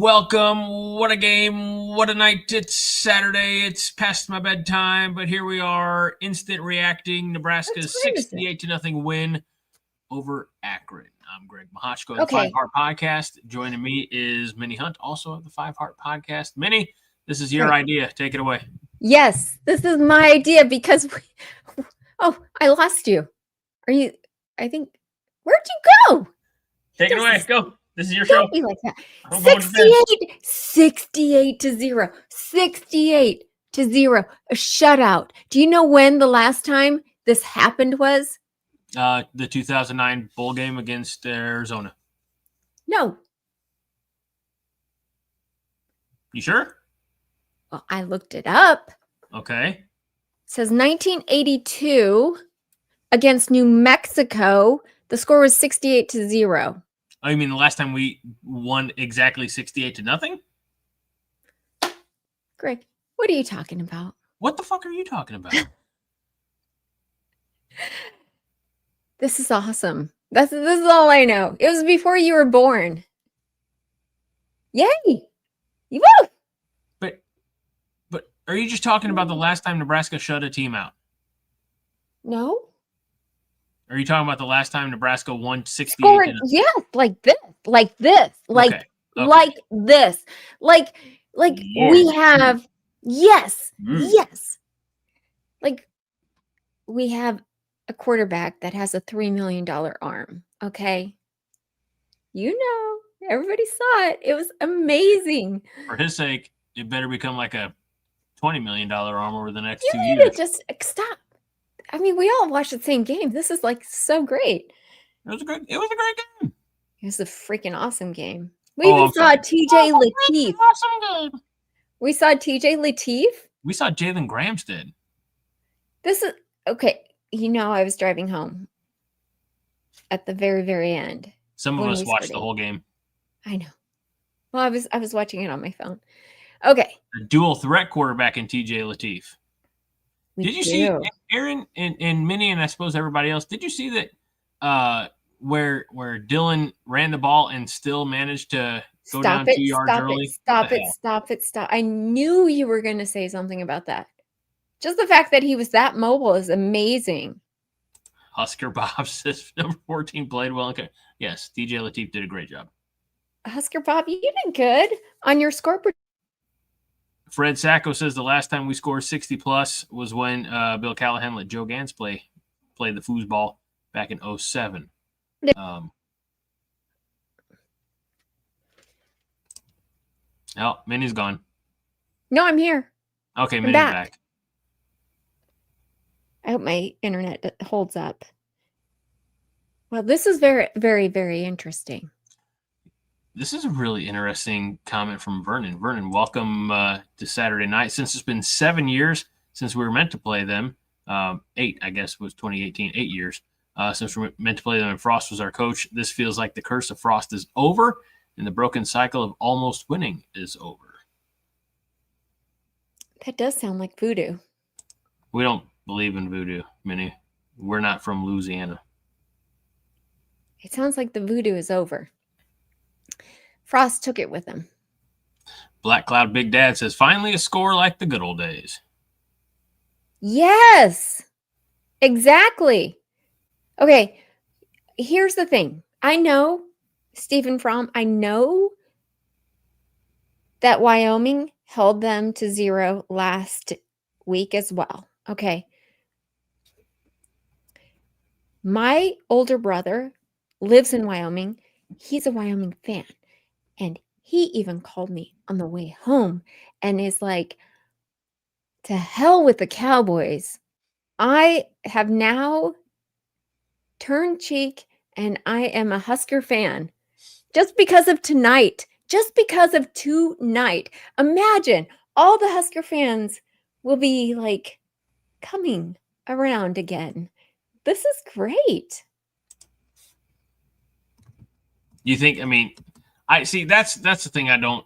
Welcome. What a game. What a night. It's Saturday. It's past my bedtime, but here we are, instant reacting. Nebraska's 68-0 win over Akron. I'm Greg Mahachko of the Five Heart Podcast. Joining me is Minnie Hunt, also of the Five Heart Podcast. Minnie, this is your idea. Take it away. Yes, this is my idea because I lost you. Where'd you go? Take it away. Go. This is your show. Don't be like that. 68-0. 68-0. A shutout. Do you know when the last time this happened was? The 2009 bowl game against Arizona. No. You sure? Well, I looked it up. Okay. It says 1982 against New Mexico. The score was 68-0. Oh, you mean the last time we won exactly 68-0? Greg, what are you talking about? What the fuck are you talking about? This is awesome. This is all I know. It was before you were born. Yay! You woo! But are you just talking about the last time Nebraska shut a team out? No. Are you talking about the last time Nebraska won 68? Yes, like this. Like this. Okay. Like this. Like we have yes. Like we have a quarterback that has a $3 million arm. Okay. You know, everybody saw it. It was amazing. For his sake, it better become like a $20 million arm over the next 2 years. You need to just stop. I mean, we all watched the same game. This is like so great. It was a great game. It was a freaking awesome game. We even saw TJ Lateef. Awesome game. We saw TJ Lateef. We saw Jalen Gramstead. This is okay. You know, I was driving home at the very, very end. Some of us watched the whole game. I know. Well, I was watching it on my phone. Okay. A dual threat quarterback in TJ Lateef. Did you see Aaron and Minnie, and I suppose everybody else? Did you see that where Dylan ran the ball and still managed to go down 2 yards early? Stop it. I knew you were going to say something about that. Just the fact that he was that mobile is amazing. Husker Bob says number 14 played well. Okay. Yes, TJ Lateef did a great job. Husker Bob, you did good on your score. Fred Sacco says the last time we scored 60-plus was when Bill Callahan let Joe Gans play the foosball back in 2007. Oh, Minnie's gone. No, I'm here. Okay, Minnie's back. I hope my internet holds up. Well, this is very, very, very interesting. This is a really interesting comment from Vernon. Vernon, welcome to Saturday night. Since it's been 7 years since we were meant to play them, 8, I guess, was 2018, 8 years since we were meant to play them, and Frost was our coach. This feels like the curse of Frost is over, and the broken cycle of almost winning is over. That does sound like voodoo. We don't believe in voodoo, Minnie. We're not from Louisiana. It sounds like the voodoo is over. Frost took it with him. Black Cloud Big Dad says, finally a score like the good old days. Yes, exactly. Okay, here's the thing. I know, Stephen Fromm, I know that Wyoming held them to 0 last week as well. Okay. My older brother lives in Wyoming. He's a Wyoming fan. And he even called me on the way home and is like, to hell with the Cowboys. I have now turned cheek and I am a Husker fan just because of tonight. Imagine all the Husker fans will be like coming around again. This is great. You think, I mean, I see that's the thing I don't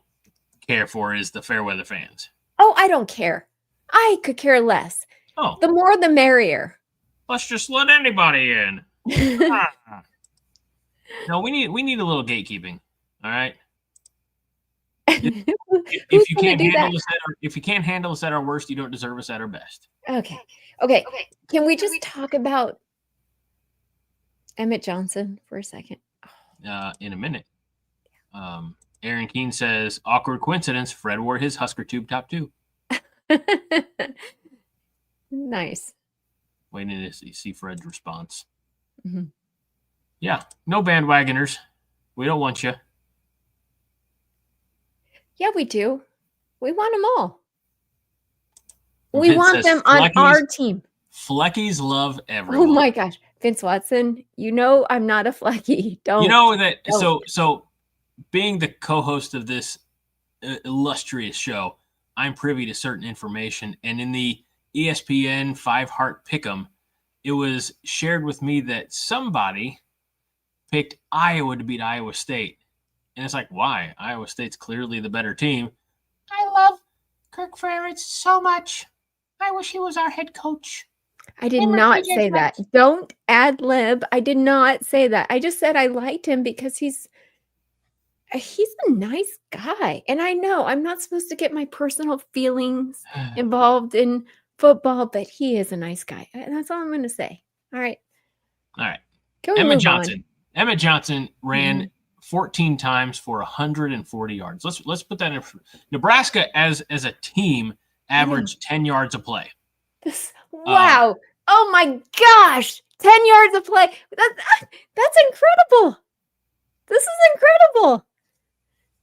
care for is the fair weather fans. Oh, I don't care. I could care less. Oh. The more the merrier. Let's just let anybody in. No, we need a little gatekeeping. All right. Who's going to do that? If you can't handle us at our worst, you don't deserve us at our best. Okay. Can we just talk about Emmett Johnson for a second? In a minute. Aaron Keene says, awkward coincidence. Fred wore his Husker tube top 2. Nice. Waiting to see Fred's response. Mm-hmm. Yeah, no bandwagoners. We don't want you. Yeah, we do. We want them all. We want them on our team. Fleckies love everyone. Oh my gosh. Vince Watson, you know I'm not a Flecky. Don't. You know that. Don't. So being the co-host of this illustrious show, I'm privy to certain information. And in the ESPN 5-Heart Pick'em, it was shared with me that somebody picked Iowa to beat Iowa State. And it's like, why? Iowa State's clearly the better team. I love Kirk Ferentz so much. I wish he was our head coach. I did not say that. Don't ad lib. I did not say that. I just said I liked him because he's a nice guy. And I know I'm not supposed to get my personal feelings involved in football, but he is a nice guy. And that's all I'm going to say. All right. Emmett Johnson ran 14 times for 140 yards. Let's put that in. Nebraska as a team averaged 10 yards a play. Wow. Oh my gosh. 10 yards a play. That's incredible. This is incredible.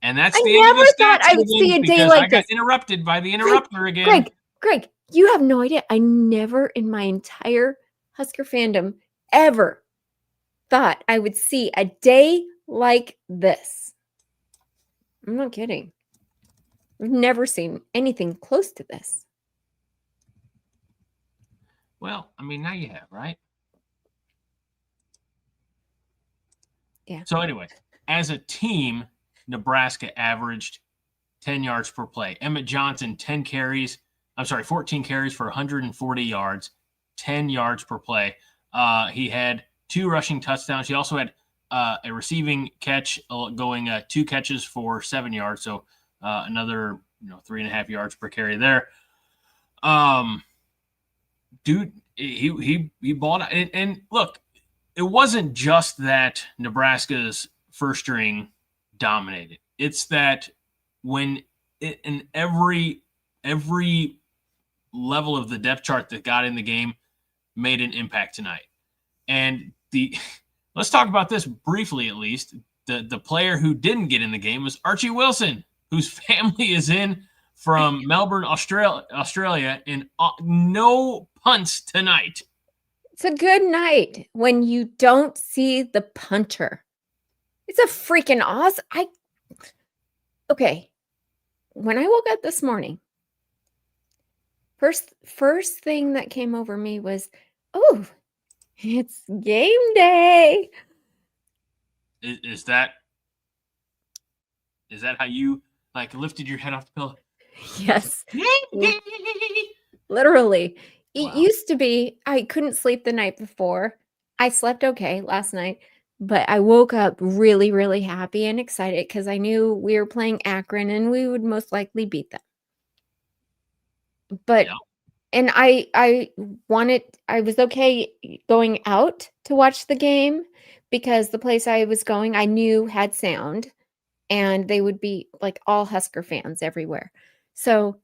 And that's the end of the stats. I would see a day like this. I got interrupted by the interrupter again. Greg, you have no idea. I never in my entire Husker fandom ever thought I would see a day like this. I'm not kidding. I've never seen anything close to this. Well, I mean, now you have, right? Yeah. So anyway, as a team, Nebraska averaged 10 yards per play. Emmett Johnson, 14 carries for 140 yards, 10 yards per play. He had 2 rushing touchdowns. He also had a receiving catch going 2 catches for 7 yards. So another 3.5 yards per carry there. Dude, he balled out. And look, it wasn't just that Nebraska's first string dominated. It's that when in every level of the depth chart that got in the game made an impact tonight. And let's talk about this briefly, at least. The player who didn't get in the game was Archie Wilson, whose family is in from Melbourne, Australia, and no punts tonight. It's a good night when you don't see the punter. It's a freaking awesome. Okay. When I woke up this morning, first thing that came over me was, oh, it's game day. Is that how you lifted your head off the pillow? Yes. Literally. It Wow. used to be I couldn't sleep the night before. I slept okay last night, but I woke up really, really happy and excited because I knew we were playing Akron and we would most likely beat them. But and I was okay going out to watch the game because the place I was going I knew had sound and they would be like all Husker fans everywhere. So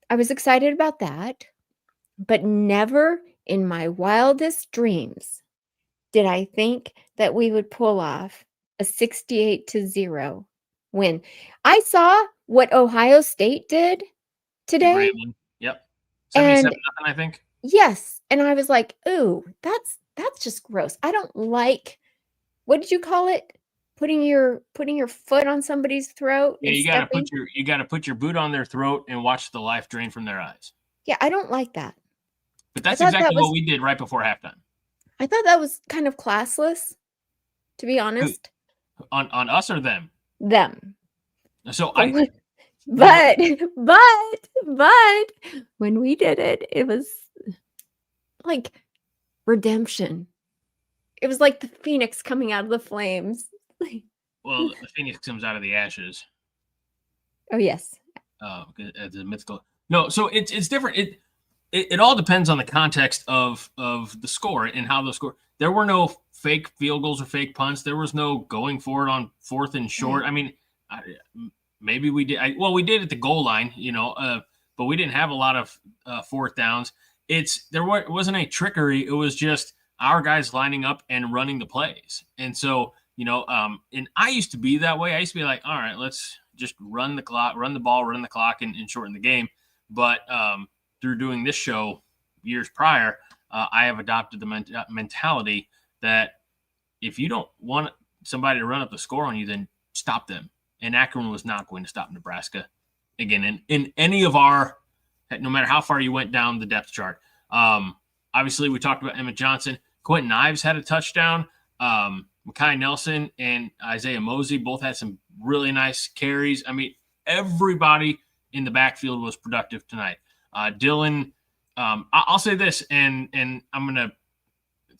I was excited about that, but never in my wildest dreams did I think that we would pull off a 68-0 win. I saw what Ohio State did today. Yep. 77-0, I think. Yes. And I was like, ooh, that's just gross. I don't like, what did you call it? Putting your foot on somebody's throat. Yeah, you gotta put your boot on their throat and watch the life drain from their eyes. Yeah, I don't like that. But that's exactly what we did right before halftime. I thought that was kind of classless, to be honest. On us or them? Them. So but when we did it, it was like redemption. It was like the phoenix coming out of the flames. Well, the phoenix comes out of the ashes. Oh, yes. As a mythical. No, so it's different. It all depends on the context of the score and how the score. There were no fake field goals or fake punts. There was no going for it on 4th and short. Right. I mean, maybe we did. We did at the goal line, but we didn't have a lot of 4th downs. There wasn't any trickery. It was just our guys lining up and running the plays. And so, and I used to be that way. I used to be like, all right, let's just run the clock, run the ball, run the clock, and shorten the game. But through doing this show years prior, I have adopted the mentality that if you don't want somebody to run up the score on you, then stop them. And Akron was not going to stop Nebraska again in any of our, no matter how far you went down the depth chart. Obviously, we talked about Emmett Johnson. Quentin Ives had a touchdown. Mekhi Nelson and Isaiah Mosey both had some really nice carries. I mean, everybody in the backfield was productive tonight. Dylan, I'll say this, and I'm going to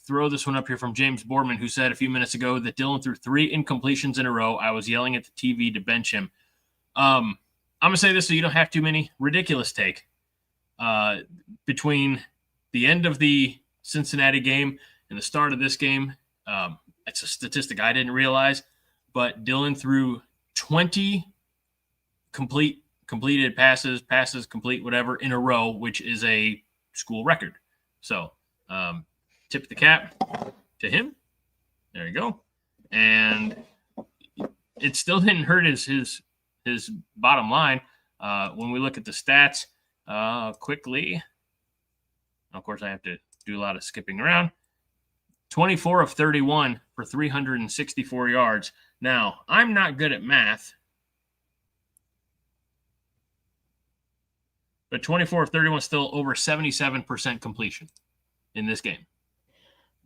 throw this one up here from James Boardman, who said a few minutes ago that Dylan threw 3 incompletions in a row. I was yelling at the TV to bench him. I'm going to say this so you don't have too many. Ridiculous take. Between the end of the Cincinnati game and the start of this game, it's a statistic I didn't realize, but Dylan threw 20 completed passes complete, whatever, in a row, which is a school record. So tip the cap to him. There you go. And it still didn't hurt his bottom line. When we look at the stats quickly, of course, I have to do a lot of skipping around. 24 of 31 for 364 yards. Now, I'm not good at math, but 24 of 31 is still over 77% completion in this game.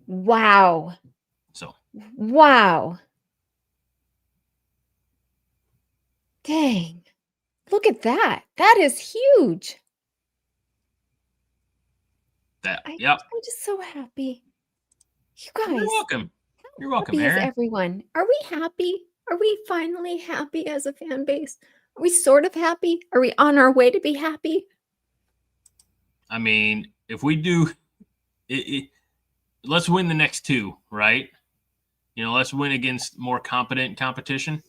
Wow. So. Wow. Dang. Look at that. That is huge. Yep. I'm just so happy. You guys. You're welcome. You're welcome, Aaron. Everyone. Are we happy? Are we finally happy as a fan base? Are we sort of happy? Are we on our way to be happy? I mean, if we do let's win the next 2, right? Let's win against more competent competition.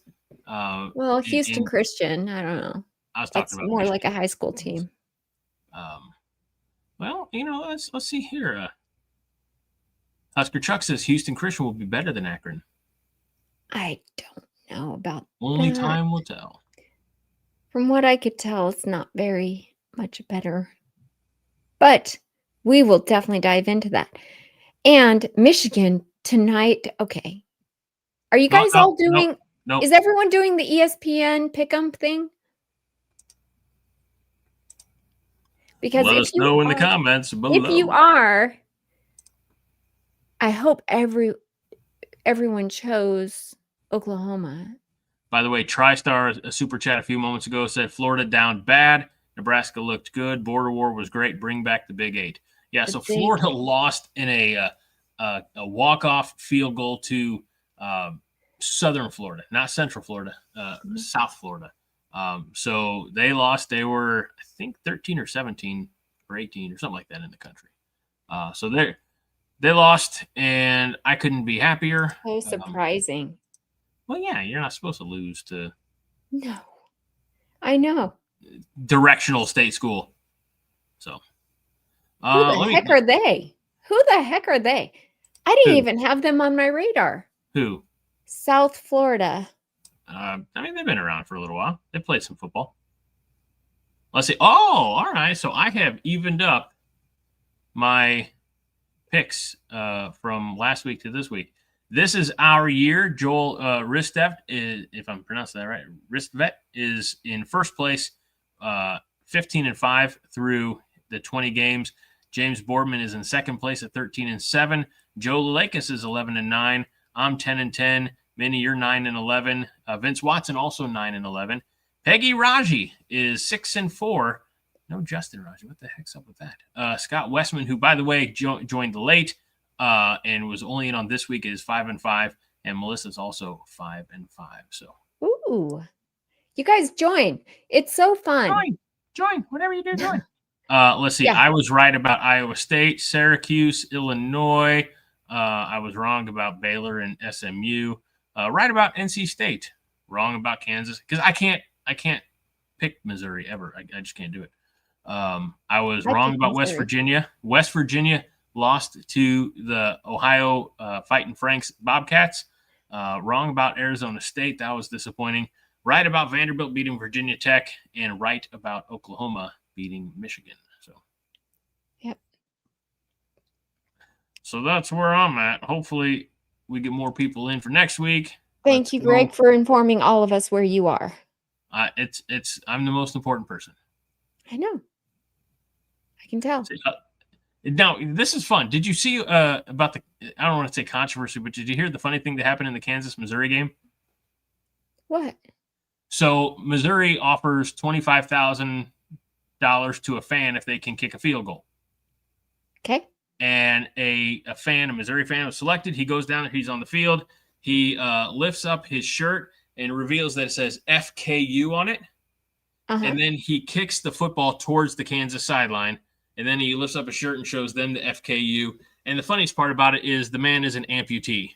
Well, Houston Christian, I don't know. I was talking about more Michigan. Like a high school team. Well, let's see here. Husker Chuck says Houston Christian will be better than Akron. I don't know about Only that. Time will tell. From what I could tell, it's not very much better. But we will definitely dive into that. And Michigan tonight, okay. Are you guys all doing... No. Is everyone doing the ESPN pick'em thing? Because let us know in the comments below. If you are, I hope everyone chose Oklahoma. By the way, TriStar, a super chat a few moments ago, said Florida down bad. Nebraska looked good. Border war was great. Bring back the Big 8. Yeah, so Florida lost in a walk-off field goal to Southern Florida, not Central Florida, South Florida. So they lost. They were, I think, 13 or 17 or 18 or something like that in the country. So they lost, and I couldn't be happier. So surprising. Well, yeah, you're not supposed to lose to. No, I know. Directional state school. So. Who the heck are they? Who the heck are they? I didn't even have them on my radar. Who? South Florida. I mean, they've been around for a little while. They played some football. Let's see. Oh, all right. So I have evened up my picks from last week to this week. This is our year. Joel Ristvet, if I'm pronouncing that right, Ristvet is in first place, 15-5 through the 20 games. James Boardman is in second place at 13-7. Joe Lulakis is 11-9. I'm 10-10. Minnie, you're 9-11. Vince Watson also 9-11. Peggy Raji is 6-4. No Justin Raji. What the heck's up with that? Scott Westman, who, by the way, joined late and was only in on this week, is 5-5. And Melissa's also 5-5. So. Ooh. You guys join. It's so fun. Join. Whatever you do, join. Let's see. Yeah. I was right about Iowa State, Syracuse, Illinois. I was wrong about Baylor and SMU. Right about NC State. Wrong about Kansas because I can't pick Missouri ever. I just can't do it. I was wrong about West Virginia. West Virginia lost to the Ohio Fighting Franks Bobcats. Wrong about Arizona State. That was disappointing. Right about Vanderbilt beating Virginia Tech, and right about Oklahoma beating Michigan. Yep. So that's where I'm at. Hopefully we get more people in for next week. Thank you, Greg, for informing all of us where you are. I'm the most important person. I know. I can tell. Now, this is fun. Did you see about the, I don't want to say controversy, but did you hear the funny thing that happened in the Kansas-Missouri game? What? So Missouri offers $25,000 to a fan if they can kick a field goal. Okay. And a Missouri fan was selected. He goes down there. He's on the field. He lifts up his shirt and reveals that it says FKU on it. Uh-huh. And then he kicks the football towards the Kansas sideline. And then he lifts up his shirt and shows them the FKU. And the funniest part about it is the man is an amputee.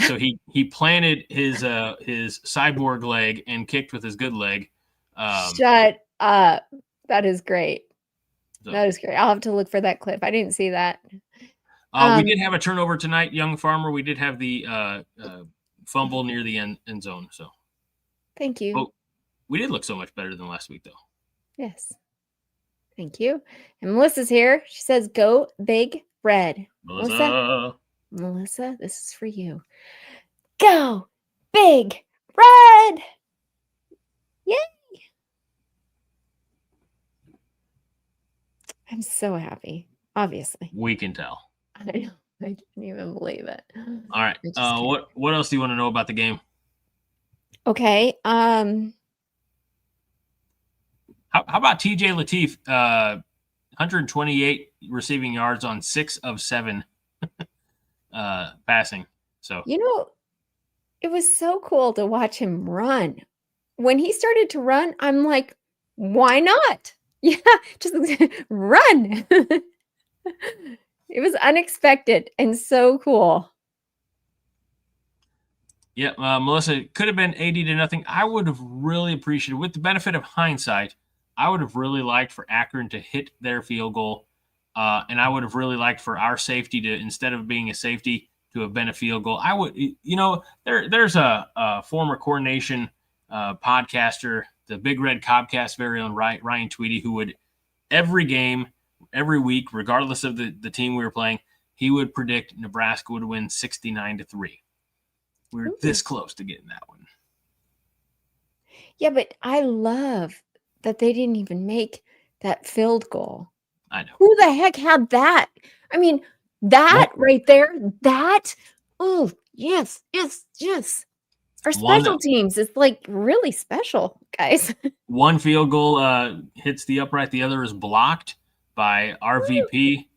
So he planted his cyborg leg and kicked with his good leg. Shut up. That is great. So. That is great. I'll have to look for that clip. I didn't see that. We did have a turnover tonight, young farmer. We did have the fumble near the end zone. So thank you. Oh, we did look so much better than last week, though. Yes. Thank you. And Melissa's here. She says, "Go Big Red." Melissa, this is for you. Go Big Red. Yay. I'm so happy. Obviously. We can tell. I know. I can't even believe it. All right. What else do you want to know about the game? Okay. How about TJ Lateef? 128 receiving yards on 6 of 7 passing. So it was so cool to watch him run. When he started to run, I'm like, why not? Yeah, just run. It was unexpected and so cool. Yeah, Melissa, it could have been 80-0. I would have really appreciated, with the benefit of hindsight, I would have really liked for Akron to hit their field goal. And I would have really liked for our safety to, instead of being a safety, to have been a field goal. I would, there's a former Coronation podcaster, the Big Red Cobcast very own Ryan Tweedy, who would every game, every week, regardless of the team we were playing, he would predict Nebraska would win 69-3. We were this close to getting that one. Yeah, but I love that they didn't even make that field goal. I know. Who the heck had that? I mean, that right there, that, oh, yes. Our special teams is like really special, guys. One field goal hits the upright. The other is blocked by RVP.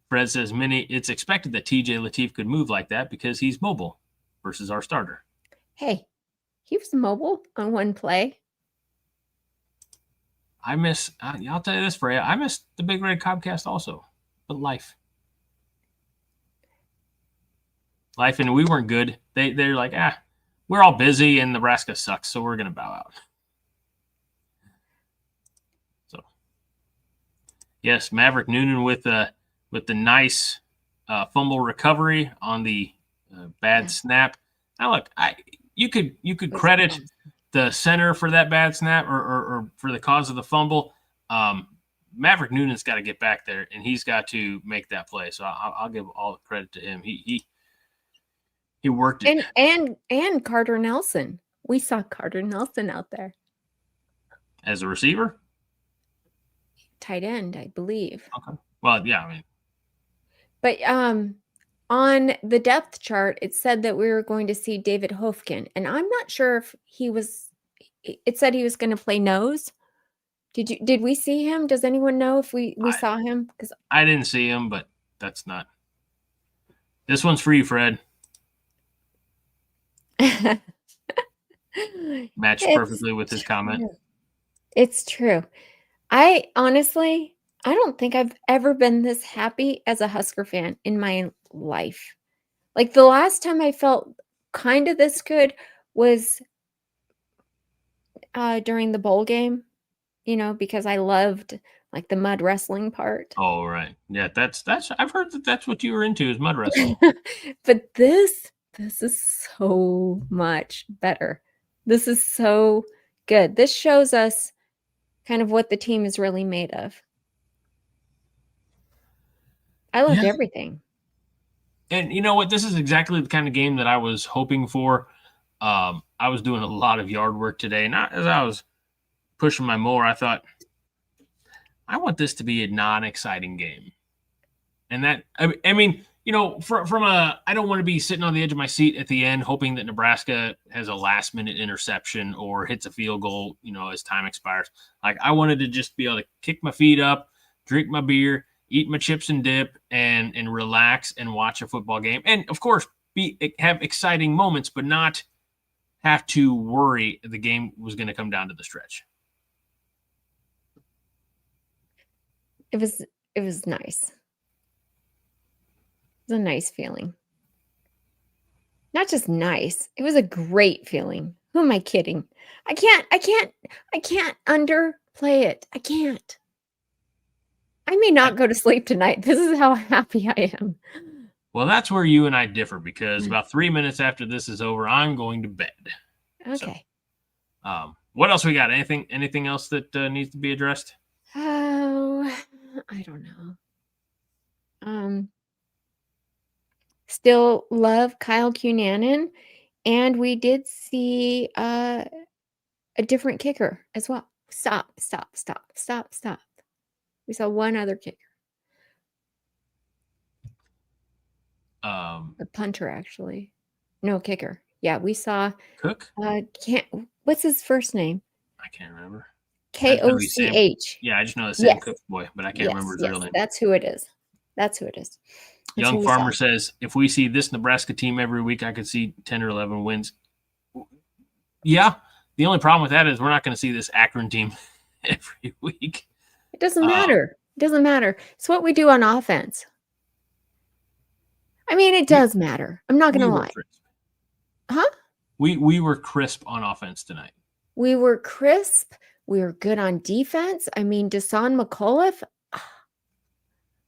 Fred says, it's expected that TJ Lateef could move like that because he's mobile versus our starter. Hey, he was mobile on one play. I'll tell you this, Freya, I miss the Big Red Cobcast also, but life, and we weren't good. They're like, we're all busy and Nebraska sucks, so we're going to bow out. So, yes, Maverick Noonan with the nice fumble recovery on the bad snap. Now, look, you could credit the center for that bad snap or for the cause of the fumble. Maverick Noonan's got to get back there, and he's got to make that play. So I'll give all the credit to him. He worked it. And Carter Nelson. We saw Carter Nelson out there. As a receiver? Tight end, I believe. Okay. Well, yeah, I mean. But on the depth chart, it said that we were going to see David Hofkin, and I'm not sure if it said he was going to play nose. Did we see him? Does anyone know if we saw him? Because I didn't see him, but that's not. This one's for you, Fred. Matched perfectly with his comment. It's true. I honestly, I don't think I've ever been this happy as a Husker fan in my life. Like the last time I felt kind of this good was during the bowl game, because I loved like the mud wrestling part. Oh, right. Yeah, that's I've heard that's what you were into is mud wrestling. But this is so much better. This is so good. This shows us kind of what the team is really made of. I loved everything. And you know what? This is exactly the kind of game that I was hoping for. I was doing a lot of yard work today, and as I was pushing my mower, I thought, I want this to be a non-exciting game. And that, I mean, from I don't want to be sitting on the edge of my seat at the end, hoping that Nebraska has a last-minute interception or hits a field goal, as time expires. Like, I wanted to just be able to kick my feet up, drink my beer, eat my chips and dip, and relax and watch a football game. And, of course, have exciting moments, but not have to worry the game was going to come down to the stretch. It was nice. It was a nice feeling. Not just nice. It was a great feeling. Who am I kidding? I can't underplay it. I can't. I may not go to sleep tonight. This is how happy I am. Well, that's where you and I differ, because about 3 minutes after this is over, I'm going to bed. Okay. So, what else we got? Anything else that needs to be addressed? Oh, I don't know. Still love Kyle Cunanan, and we did see a different kicker as well. Stop. We saw one other kicker. A punter, actually. No, kicker. Yeah, we saw Cook. What's his first name? I can't remember. Koch. Yeah, I just know the Sam Cook boy, but I can't remember his real name. That's who it is. Young Farmer says, if we see this Nebraska team every week, I could see 10 or 11 wins. Yeah, the only problem with that is we're not going to see this Akron team every week. It doesn't matter. It doesn't matter. It's what we do on offense. I mean, it does matter. I'm not going to lie. Huh? We were crisp on offense tonight. We were crisp. We were good on defense. I mean, Deshaun McAuliffe,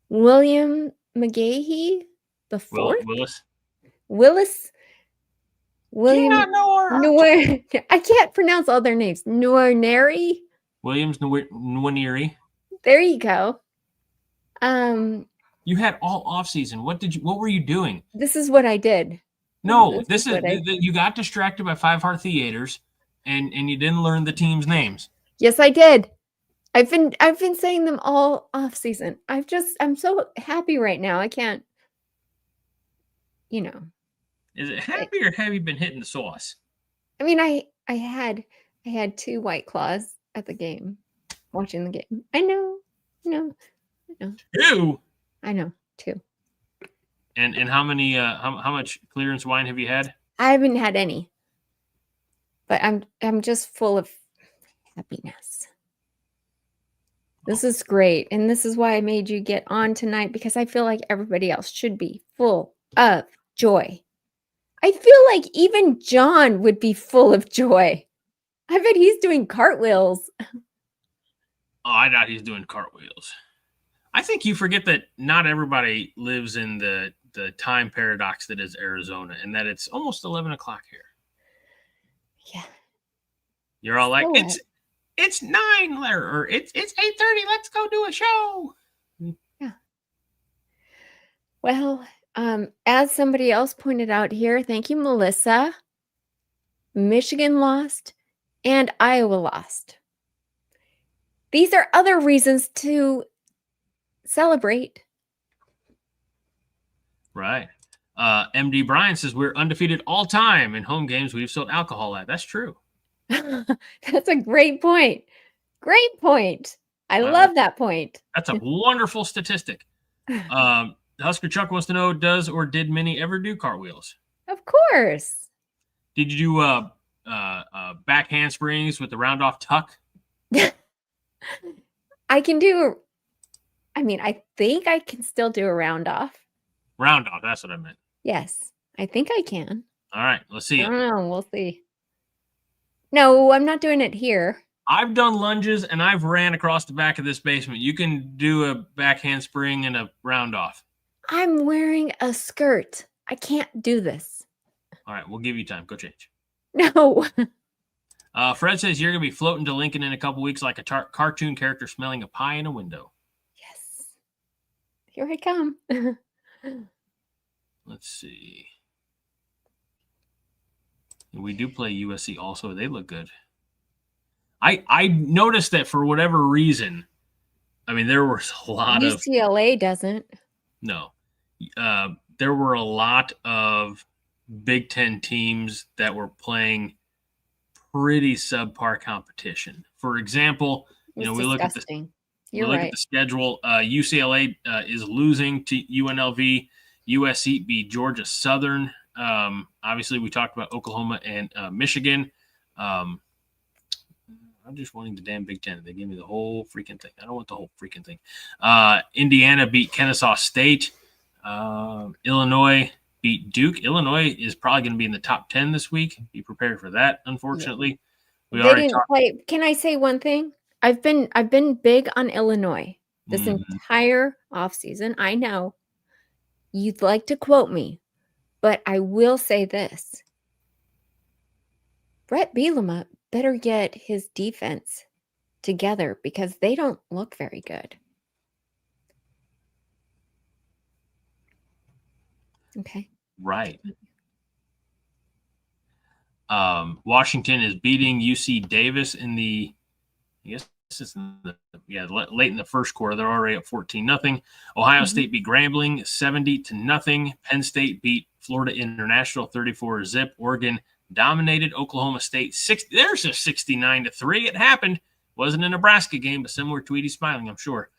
William McGahee, the fourth. Willis. William. I can't pronounce all their names. Nwaneri. Williams Nwaneri. There you go. You had all off season. What were you doing? This is what I did. No, you got distracted by Five Heart Theaters, and you didn't learn the team's names. Yes, I did. I've been saying them all off season. I'm so happy right now. I can't, Is it happy or have you been hitting the sauce? I mean, I had 2 White Claws at the game, watching the game. I know. 2? I know, 2. And how many how much clearance wine have you had? I haven't had any. But I'm just full of happiness. This is great. And this is why I made you get on tonight, because I feel like everybody else should be full of joy. I feel like even John would be full of joy. I bet he's doing cartwheels. Oh, I doubt he's doing cartwheels. I think you forget that not everybody lives in the time paradox that is Arizona, and that it's almost 11 o'clock here. Yeah. You're all like, it's 9 or it's 8:30. Let's go do a show. Yeah. Well, as somebody else pointed out here, thank you, Melissa. Michigan lost and Iowa lost. These are other reasons to celebrate. Right. MD Brian says we're undefeated all time in home games we've sold alcohol at. That's true. That's a great point. Great point. I love that point. That's a wonderful statistic. Husker Chuck wants to know, does or did Minnie ever do cartwheels? Of course. Did you do back handsprings with the round off tuck? I can do. I mean, I think I can still do a round off. Round off. That's what I meant. Yes, I think I can. All right, let's see I it. don't know. We'll see. No, I'm not doing it here. I've done lunges and I've ran across the back of this basement. You can do a back handspring and a round off. I'm wearing a skirt. I can't do this. All right, we'll give you time. Go change. No. Fred says you're going to be floating to Lincoln in a couple weeks like a cartoon character smelling a pie in a window. Yes. Here I come. Let's see. We do play USC also. They look good. I noticed that for whatever reason, I mean, there was a lot of UCLA doesn't. No. There were a lot of Big Ten teams that were playing pretty subpar competition. For example, we look at the look at the schedule. UCLA is losing to UNLV. USC beat Georgia Southern. Obviously, we talked about Oklahoma and Michigan. I'm just wanting the damn Big Ten. They gave me the whole freaking thing. I don't want the whole freaking thing. Indiana beat Kennesaw State. Illinois beat Duke. Illinois is probably going to be in the top 10 this week. Be prepared for that, unfortunately. Yeah. They didn't play. Can I say one thing? I've been big on Illinois this entire offseason. I know you'd like to quote me, but I will say this. Brett Bielema better get his defense together because they don't look very good. Okay. Right. Washington is beating UC Davis in the, I guess this is late in the first quarter. They're already up 14-0. Ohio State beat Grambling 70-0. Penn State beat Florida International 34-0. Oregon dominated Oklahoma State. There's a 69-3. It happened. Wasn't a Nebraska game, but similar to Tweety Smiling, I'm sure.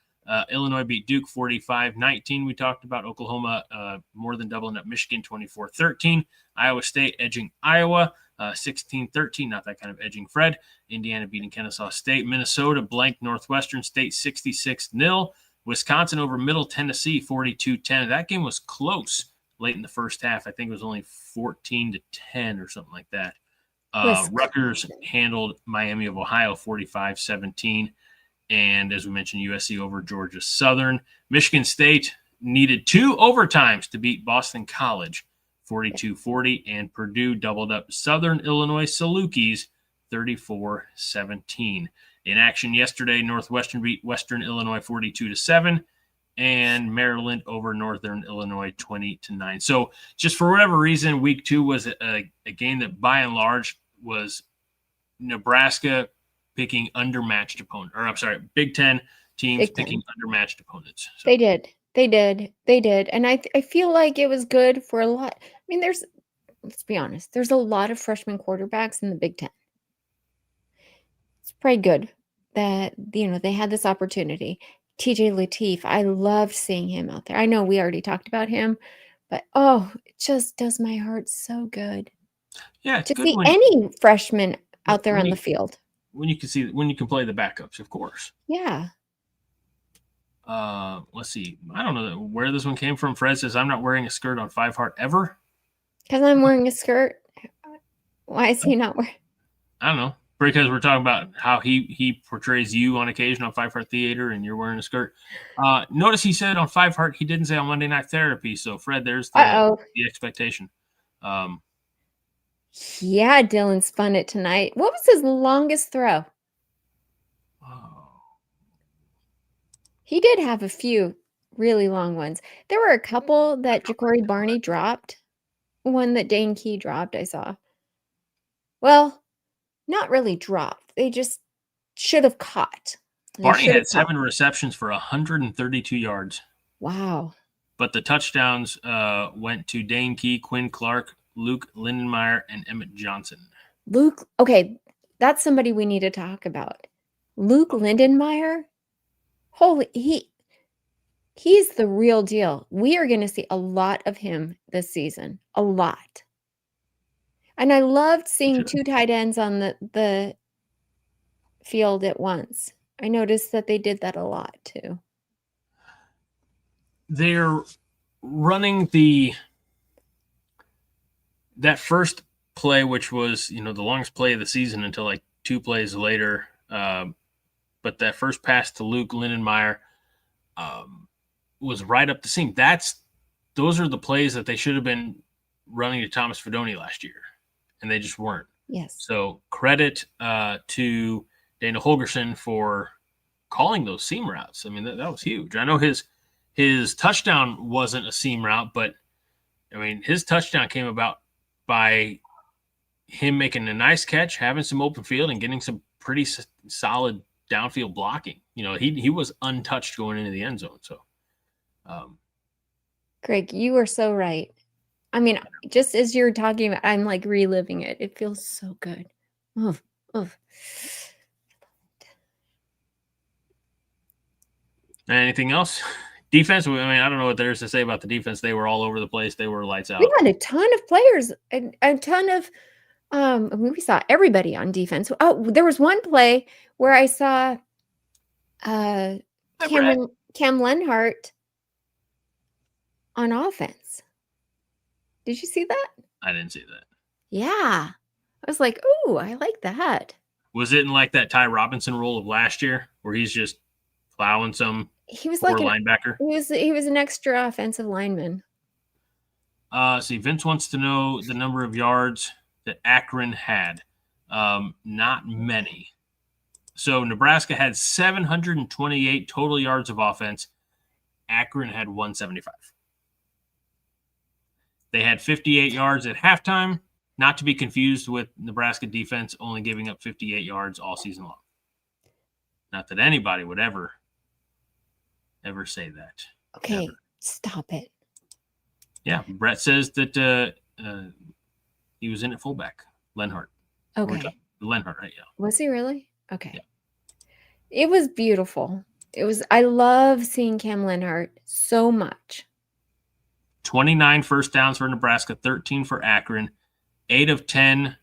Illinois beat Duke 45-19. We talked about Oklahoma more than doubling up Michigan 24-13. Iowa State edging Iowa 16-13. Not that kind of edging, Fred. Indiana beating Kennesaw State. Minnesota blanked Northwestern State 66-0. Wisconsin over Middle Tennessee 42-10. That game was close late in the first half. I think it was only 14-10 or something like that. Rutgers handled Miami of Ohio 45-17. And as we mentioned, USC over Georgia Southern. Michigan State needed 2 overtimes to beat Boston College 42-40. And Purdue doubled up Southern Illinois Salukis 34-17. In action yesterday, Northwestern beat Western Illinois 42-7. And Maryland over Northern Illinois 20-9. So just for whatever reason, week 2 was a game that by and large was Nebraska picking undermatched opponents. Or I'm sorry, Big Ten teams picking undermatched opponents. So. They did. And I feel like it was good for a lot. I mean, let's be honest, there's a lot of freshman quarterbacks in the Big Ten. It's pretty good that, they had this opportunity. TJ Lateef, I loved seeing him out there. I know we already talked about him, but it just does my heart so good. Yeah, to see any freshman out there on the field. When you can play the backups, of course. Yeah. Let's see. I don't know where this one came from. Fred says, I'm not wearing a skirt on 5 Heart ever. Because I'm wearing a skirt. Why is he not wearing? I don't know. Because we're talking about how he portrays you on occasion on 5 Heart Theater and you're wearing a skirt. Notice he said on 5 Heart, he didn't say on Monday Night Therapy. So, Fred, there's the expectation. Yeah, Dylan spun it tonight. What was his longest throw? Oh. He did have a few really long ones. There were a couple that Ja'Cory Barney dropped. One that Dane Key dropped, I saw. Well, not really dropped. They just should have caught. Barney had 7 receptions for 132 yards. Wow. But the touchdowns went to Dane Key, Quinn Clark, Luke Lindenmeyer, and Emmett Johnson. Okay, that's somebody we need to talk about. Luke Lindenmeyer, he's the real deal. We are going to see a lot of him this season. A lot. And I loved seeing two tight ends on the field at once. I noticed that they did that a lot too. They're running that first play, which was, the longest play of the season until like 2 plays later. But that first pass to Luke Lindenmeyer was right up the seam. Those are the plays that they should have been running to Thomas Fedoni last year, and they just weren't. Yes. So credit to Dana Holgerson for calling those seam routes. I mean, that was huge. I know his touchdown wasn't a seam route, but I mean, his touchdown came about by him making a nice catch, having some open field, and getting some pretty solid downfield blocking. He was untouched going into the end zone. So, Greg, you are so right. I mean, just as you're talking about, I'm like reliving it. It feels so good. Oof, oof. Anything else? Defense, I mean, I don't know what there is to say about the defense. They were all over the place. They were lights out. We had a ton of players, a ton of we saw everybody on defense. Oh, there was one play where I saw Cam Lenhart on offense. Did you see that? I didn't see that. Yeah. I was like, "Ooh, I like that." Was it in like that Ty Robinson role of last year where he's just plowing some He was like linebacker? He was an extra offensive lineman. See, Vince wants to know the number of yards that Akron had. Not many. So Nebraska had 728 total yards of offense. Akron had 175. They had 58 yards at halftime, not to be confused with Nebraska defense only giving up 58 yards all season long. Not that anybody would ever say that. Okay, ever. Stop it. Yeah, Brett says that he was in at fullback, Lenhart. Okay. Lenhart, right? Yeah. Was he really? Okay. Yeah. It was beautiful. I love seeing Cam Lenhart so much. 29 first downs for Nebraska, 13 for Akron, 8 of 10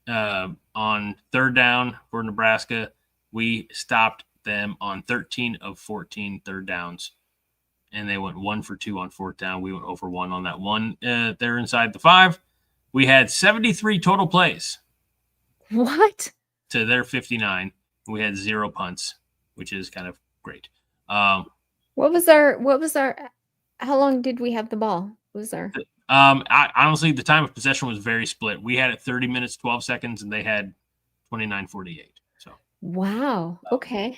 on third down for Nebraska. We stopped them on 13 of 14 third downs, and they went 1 for 2 on fourth down. We went 0 for 1 on that one. They're inside the 5. We had 73 total plays. What? To their 59. We had 0 punts, which is kind of great. What was our how long did we have the ball? Honestly, the time of possession was very split. We had it 30 minutes, 12 seconds, and they had 29:48. So wow. Okay.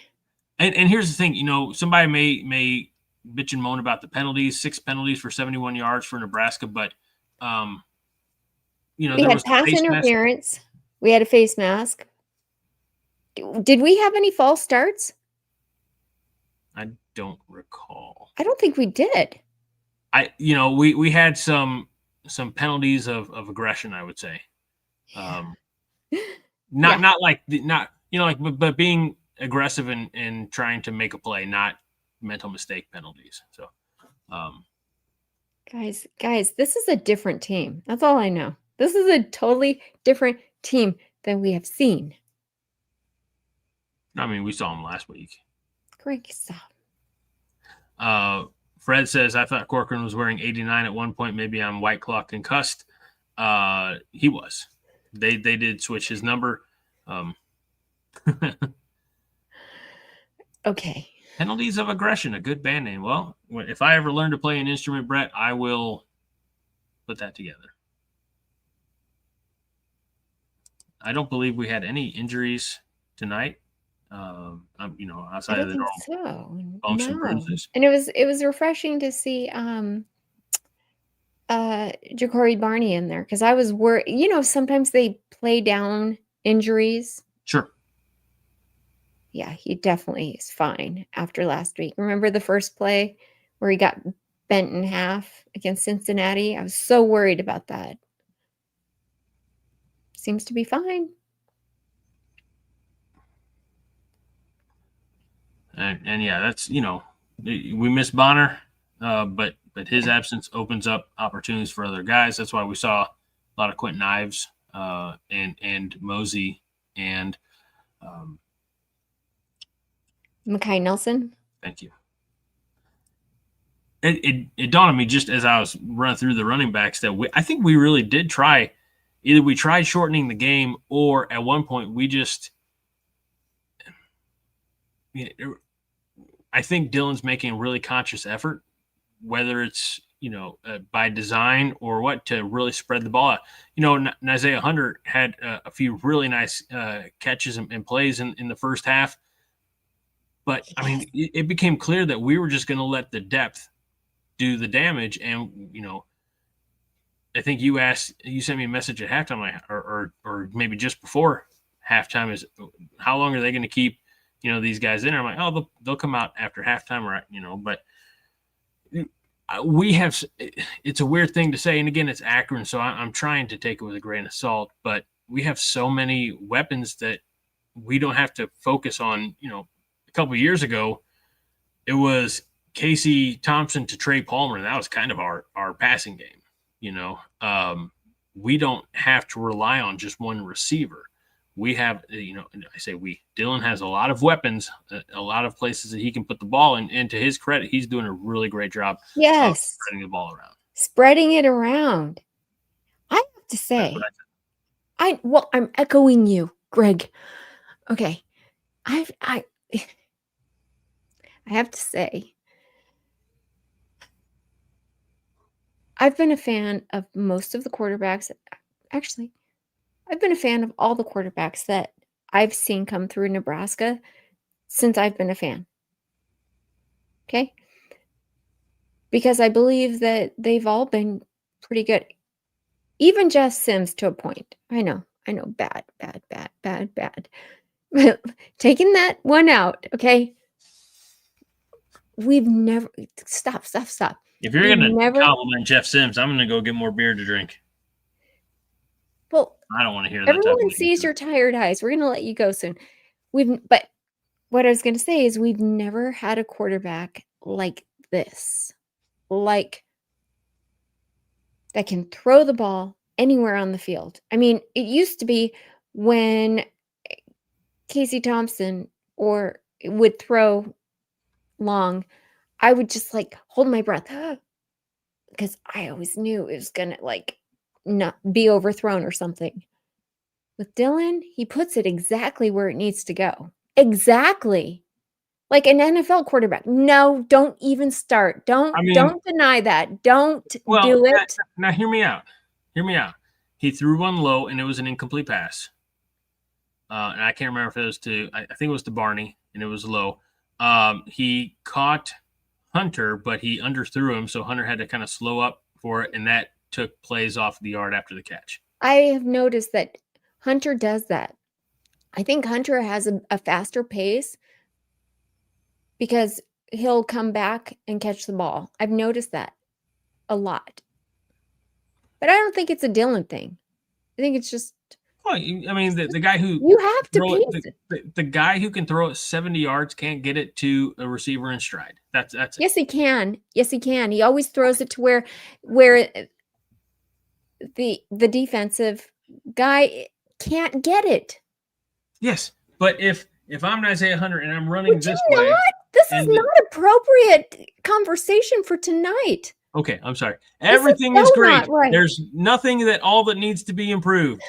And here's the thing, somebody may bitch and moan about the penalties, 6 penalties for 71 yards for Nebraska, but we had pass interference. We had a face mask. Did we have any false starts? I don't recall. I don't think we did. We had some penalties of aggression, I would say. But being aggressive and trying to make a play, not mental mistake penalties. So, guys, this is a different team. That's all I know. This is a totally different team than we have seen. I mean, we saw them last week. Great stuff. Fred says, I thought Corcoran was wearing 89 at one point, maybe on White Claw concussed. He was. They did switch his number. Okay. Penalties of aggression, a good band name. Well, if I ever learn to play an instrument, Brett, I will put that together. I don't believe we had any injuries tonight. Outside of the normal bumps and bruises. And it was refreshing to see Ja'Cory Barney in there, because I was worried. Sometimes they play down injuries. Sure. Yeah, he definitely is fine after last week. Remember the first play where he got bent in half against Cincinnati? I was so worried about that. Seems to be fine. And yeah, that's, we miss Bonner, but his absence opens up opportunities for other guys. That's why we saw a lot of Quentin Ives and Mosey and Makai Nelson. Thank you. It dawned on me just as I was running through the running backs that I think we really did try. Either we tried shortening the game, or at one point we just. I think Dylan's making a really conscious effort, whether it's by design or what, to really spread the ball out. Isaiah Hunter had a few really nice catches and plays in the first half. But, I mean, it became clear that we were just going to let the depth do the damage. And, I think you sent me a message at halftime, or maybe just before halftime, is how long are they going to keep, these guys in? I'm like, oh, they'll come out after halftime, or, but we have – it's a weird thing to say. And, again, it's Akron, so I'm trying to take it with a grain of salt. But we have so many weapons that we don't have to focus on, a couple of years ago, it was Casey Thompson to Trey Palmer. That was kind of our passing game. We don't have to rely on just one receiver. We have, I say we. Dylan has a lot of weapons, a lot of places that he can put the ball in. And to his credit, he's doing a really great job. Yes, spreading the ball around. Spreading it around. I have to say, I'm echoing you, Greg. Okay, I have to say, I've been a fan of most of the quarterbacks. Actually, I've been a fan of all the quarterbacks that I've seen come through Nebraska since I've been a fan. Okay? Because I believe that they've all been pretty good. Even Jeff Sims to a point. I know. Bad. Taking that one out, okay? We've never – stop. If you're going to compliment Jeff Sims, I'm going to go get more beer to drink. Well, I don't want to hear that. Everyone sees your tired eyes. We're going to let you go soon. But what I was going to say is we've never had a quarterback like this, like that can throw the ball anywhere on the field. I mean, it used to be when Casey Thompson would throw long, I would just hold my breath because I always knew it was going to not be overthrown or something. With Dylan, he puts it exactly where it needs to go. Exactly. Like an NFL quarterback. No, don't even start. Don't deny that. Don't do it. Now hear me out. He threw one low and it was an incomplete pass. And I can't remember if it was I think it was to Barney and it was low. He caught Hunter, but he underthrew him, so Hunter had to kind of slow up for it, and that took plays off the yard after the catch. I have noticed that Hunter does that. I think Hunter has a faster pace because he'll come back and catch the ball. I've noticed that a lot. But I don't think it's a Dylan thing. I think it's just... Well, I mean, the guy who... You have to pace it. The guy who can throw it 70 yards can't get it to a receiver in stride. That's it. Yes, he can. He always throws it to where the defensive guy can't get it. Yes, but if I'm Isaiah Hunter and I'm running this way... This is not appropriate conversation for tonight. Okay, I'm sorry. Everything is great. Right. There's nothing that needs to be improved.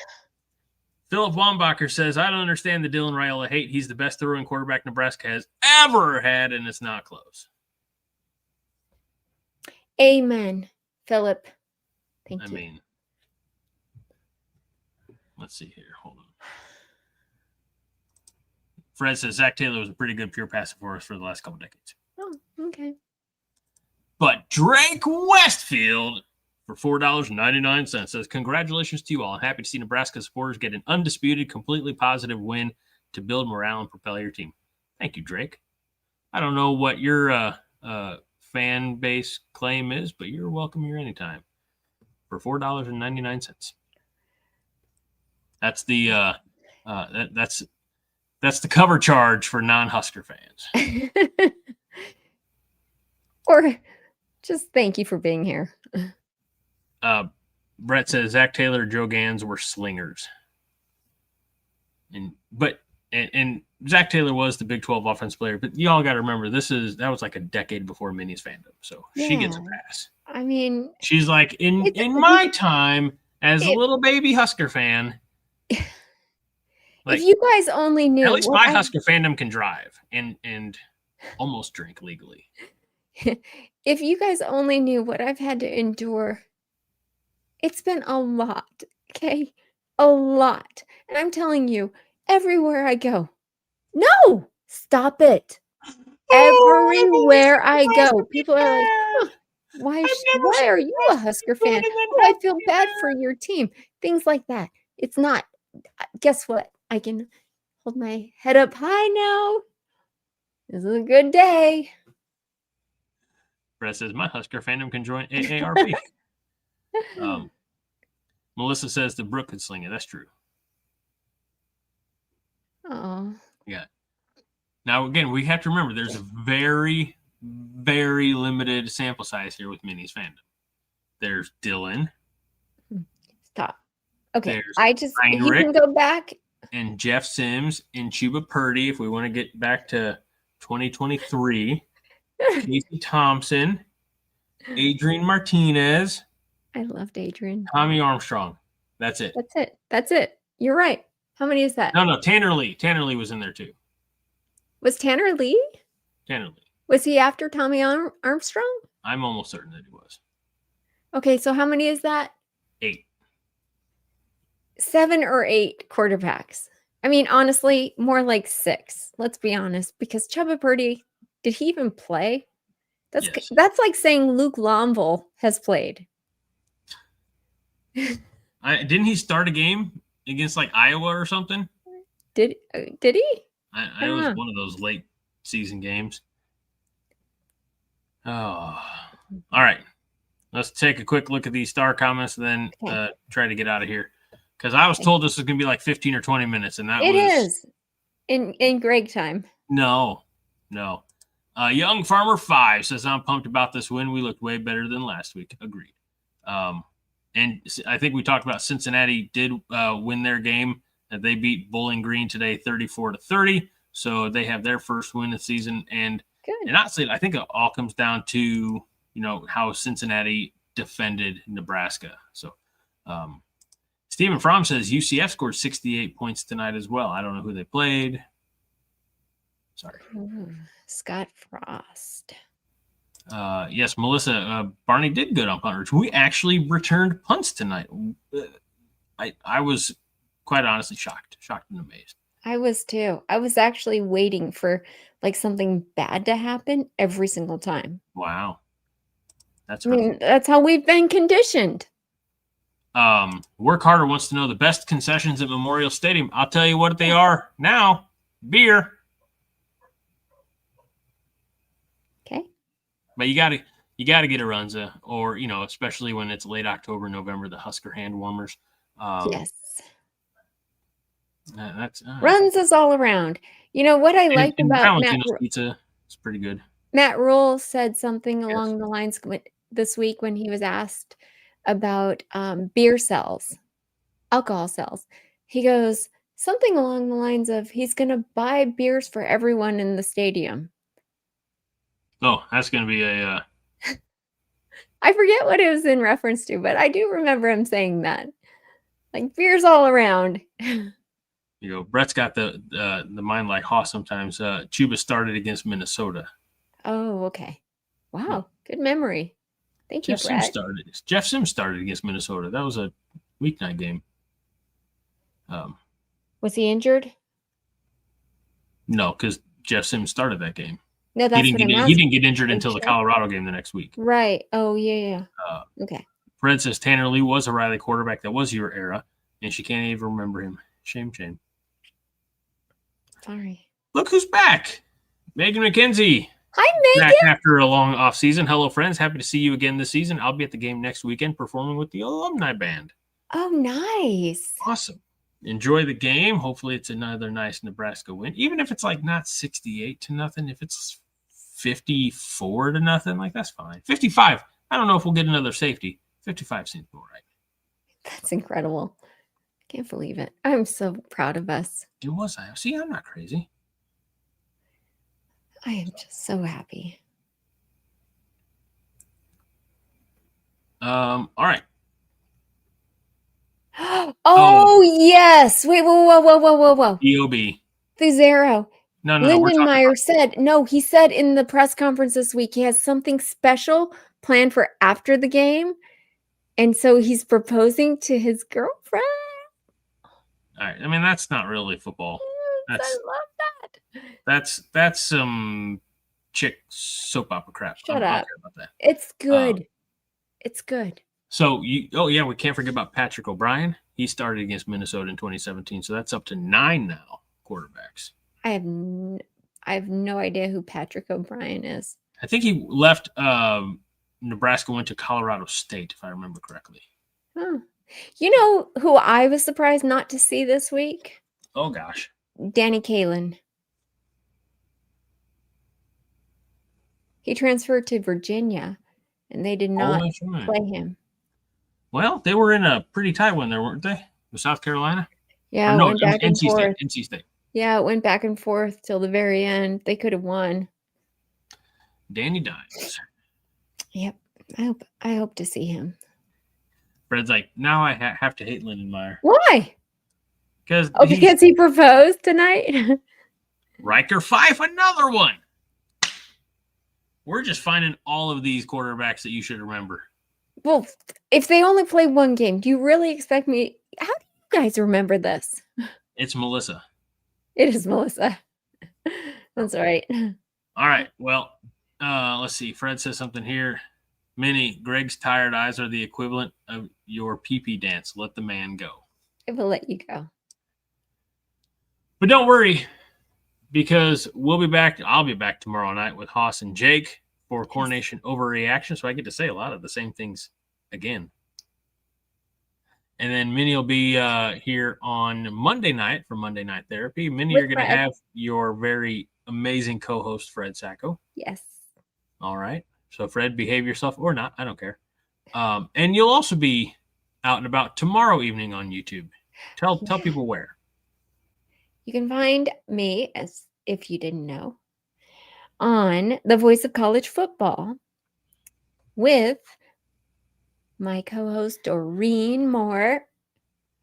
Philip Wambacher says, I don't understand the Dylan Raiola hate. He's the best throwing quarterback Nebraska has ever had, and it's not close. Amen, Philip. Thank you. I mean, let's see here. Hold on. Fred says Zach Taylor was a pretty good pure passer for us for the last couple decades. Oh, okay. But Drake Westfield for $4.99 says, congratulations to you all. I'm happy to see Nebraska supporters get an undisputed, completely positive win to build morale and propel your team. Thank you, Drake. I don't know what your fan base claim is, but you're welcome here anytime for $4.99. That's the that's the cover charge for non-Husker fans. Or just thank you for being here. Brett says Zach Taylor, Joe Gans were slingers. And Zach Taylor was the Big 12 offense player, but y'all got to remember that was like a decade before Minnie's fandom, so she gets a pass. I mean, she's like in my time as a little baby Husker fan. Like, if you guys only knew, at least my Husker fandom can drive and almost drink legally. If you guys only knew what I've had to endure, it's been a lot, okay? A lot. And I'm telling you, everywhere I go, no, stop it. Everywhere I go, people are like, oh, why are you a Husker fan? Oh, I feel bad for your team. Things like that. It's not. Guess what? I can hold my head up high now. This is a good day. Brett says, my Husker fandom can join AARP. Melissa says the Brook could sling it. That's true. Oh. Yeah. Now, again, we have to remember there's a very, very limited sample size here with Minnie's fandom. There's Dylan. Stop. Okay. There's Heinrich, you can go back. And Jeff Sims and Chuba Purdy, if we want to get back to 2023. Casey Thompson. Adrian Martinez. I loved Adrian. Tommy Armstrong. That's it. That's it. You're right. How many is that? No, Tanner Lee. Tanner Lee was in there too. Was Tanner Lee? Tanner Lee. Was he after Tommy Armstrong? I'm almost certain that he was. Okay, so how many is that? 8. 7 or 8 quarterbacks. I mean, honestly, more like 6. Let's be honest, because Chuba Purdy, did he even play? That's like saying Luke Lonville has played. Didn't he start a game against like Iowa or something? Did he? I it was one of those late season games. Oh, all right. Let's take a quick look at these star comments and then try to get out of here. Because I was told this was going to be like 15 or 20 minutes, and it is in Greg time. No. Young Farmer 5 says, I'm pumped about this win. We looked way better than last week. Agreed. And I think we talked about Cincinnati did win their game. They beat Bowling Green today 34-30. So they have their first win of the season. And honestly, I think it all comes down to, how Cincinnati defended Nebraska. So Stephen Fromm says UCF scored 68 points tonight as well. I don't know who they played. Sorry. Scott Frost. Yes, Melissa, Barney did good on punt return. We actually returned punts tonight. I was quite honestly shocked and amazed. I was too. I was actually waiting for like something bad to happen every single time. Wow. That's how we've been conditioned. Work Harder wants to know the best concessions at Memorial Stadium. I'll tell you what they are now. Beer. Okay. But you gotta get a Runza, or especially when it's late October, November, the Husker hand warmers. Yes. That's Runza's all around. You know what I liked about Valentino's pizza. It's pretty good. Matt Rule said something along the lines this week when he was asked about beer sales, alcohol sales. He goes something along the lines of he's going to buy beers for everyone in the stadium. Oh, that's going to be a... I forget what it was in reference to, but I do remember him saying that. Like, beers all around. Brett's got the mind like Haas sometimes. Chuba started against Minnesota. Oh, okay. Wow, good memory. Thank you, Brett. Jeff Sims started against Minnesota. That was a weeknight game. Was he injured? No, because Jeff Sims started that game. No, that's he didn't get injured until the Colorado game the next week. Right. Oh, yeah. Okay. Fred says Tanner Lee was a Riley quarterback. That was your era, and she can't even remember him. Shame. Sorry. Look who's back. Megan McKenzie. Hi, Megan. Back after a long off season. Hello, friends. Happy to see you again this season. I'll be at the game next weekend performing with the alumni band. Oh, nice. Awesome. Enjoy the game. Hopefully it's another nice Nebraska win. Even if it's like not 68-0, if it's 54-0, like that's fine. 55. I don't know if we'll get another safety. 55 seems all right. That's incredible. Can't believe it. I'm so proud of us. It was. See, I'm not crazy. I am just so happy. All right. Oh, yes. Wait, whoa. EOB. The Zero. No. Lindenmeyer said, no, he said in the press conference this week, he has something special planned for after the game. And so he's proposing to his girlfriend. All right. I mean, that's not really football. I love that. That's some chick soap opera crap. Shut up. I don't care about that. It's good. It's good. So we can't forget about Patrick O'Brien. He started against Minnesota in 2017, so that's up to 9 now quarterbacks. I have no idea who Patrick O'Brien is. I think he left Nebraska, went to Colorado State, if I remember correctly. Huh. You know who I was surprised not to see this week? Oh, gosh. Danny Kalin. He transferred to Virginia, and they did not play him. Well, they were in a pretty tight one there, weren't they? With South Carolina? Yeah, it went back and forth. NC State. Yeah, it went back and forth till the very end. They could have won. Danny Dimes. Yep. I hope to see him. Fred's like, now I have to hate Lindenmeyer. Why? Because he proposed tonight? Riker 5, another one. We're just finding all of these quarterbacks that you should remember. Well, if they only play one game, do you really expect me? How do you guys remember this? It's Melissa. It is Melissa. That's right. All right. Well, let's see. Fred says something here. Minnie, Greg's tired eyes are the equivalent of your pee-pee dance. Let the man go. I will let you go. But don't worry, because we'll be back. I'll be back tomorrow night with Haas and Jake for Coronation Overreaction. So I get to say a lot of the same things again. And then Minnie will be here on Monday night for Monday Night Therapy. Minnie, you're going to have your very amazing co-host, Fred Sacco. Yes. All right. So, Fred, behave yourself or not. I don't care. And you'll also be out and about tomorrow evening on YouTube. Tell people where. You can find me, as if you didn't know, on The Voice of College Football with my co-host, Doreen Moore,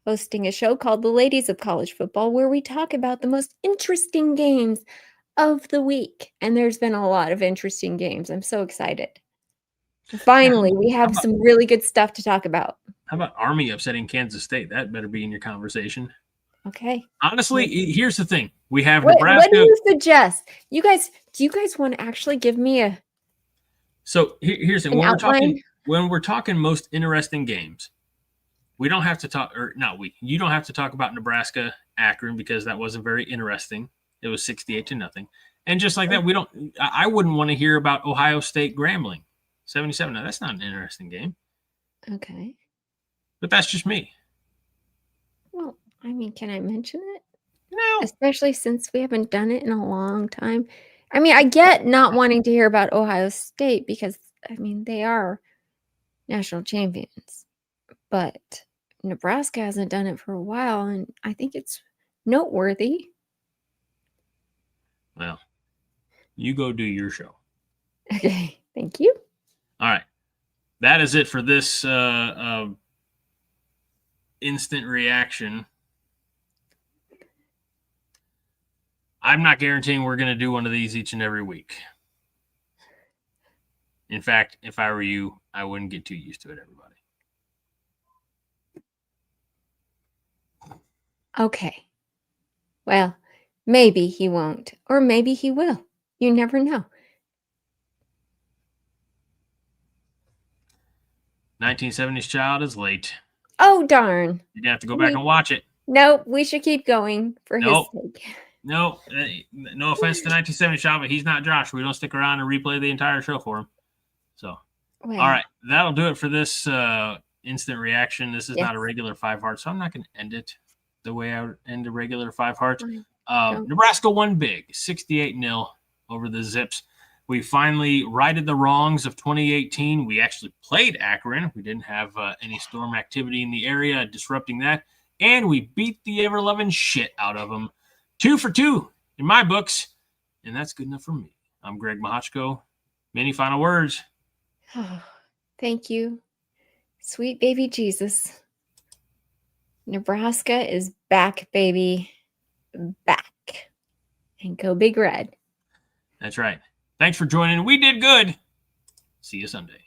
hosting a show called The Ladies of College Football, where we talk about the most interesting games of the week. And there's been a lot of interesting games. I'm so excited. Finally, we have some really good stuff to talk about. How about Army upsetting Kansas State? That better be in your conversation. Okay. Honestly, here's the thing. We have Nebraska. What do you suggest? Do you guys want to actually give me a... So here's the thing. When we're talking most interesting games, we don't have to talk, you don't have to talk about Nebraska, Akron, because that wasn't very interesting. It was 68-0. And just like that, I wouldn't want to hear about Ohio State Grambling, 77. Now, that's not an interesting game. Okay. But that's just me. Well, I mean, can I mention it? No. Especially since we haven't done it in a long time. I mean, I get not wanting to hear about Ohio State because, I mean, they are national champions. But Nebraska hasn't done it for a while, and I think it's noteworthy. Well, you go do your show. Okay, thank you. All right. That is it for this instant reaction. I'm not guaranteeing we're going to do one of these each and every week. In fact, if I were you, I wouldn't get too used to it, everybody. Okay. Well, maybe he won't, or maybe he will. You never know. 1970s Child is late. Oh, darn. You're going to have to go back and watch it. Nope, we should keep going for his sake. No offense to 1970s Child, but he's not Josh. We don't stick around and replay the entire show for him. So, all right. That'll do it for this instant reaction. This is not a regular 5 heart, so I'm not going to end it the way I would end a regular 5 heart. Nebraska won big, 68-0 over the Zips. We finally righted the wrongs of 2018. We actually played Akron. We didn't have any storm activity in the area disrupting that. And we beat the ever-loving shit out of them. 2 for 2 in my books. And that's good enough for me. I'm Greg Mahochko. Many final words. Oh, thank you, sweet baby Jesus. Nebraska is back, baby. Back. And go Big Red. That's right. Thanks for joining. We did good. See you Sunday.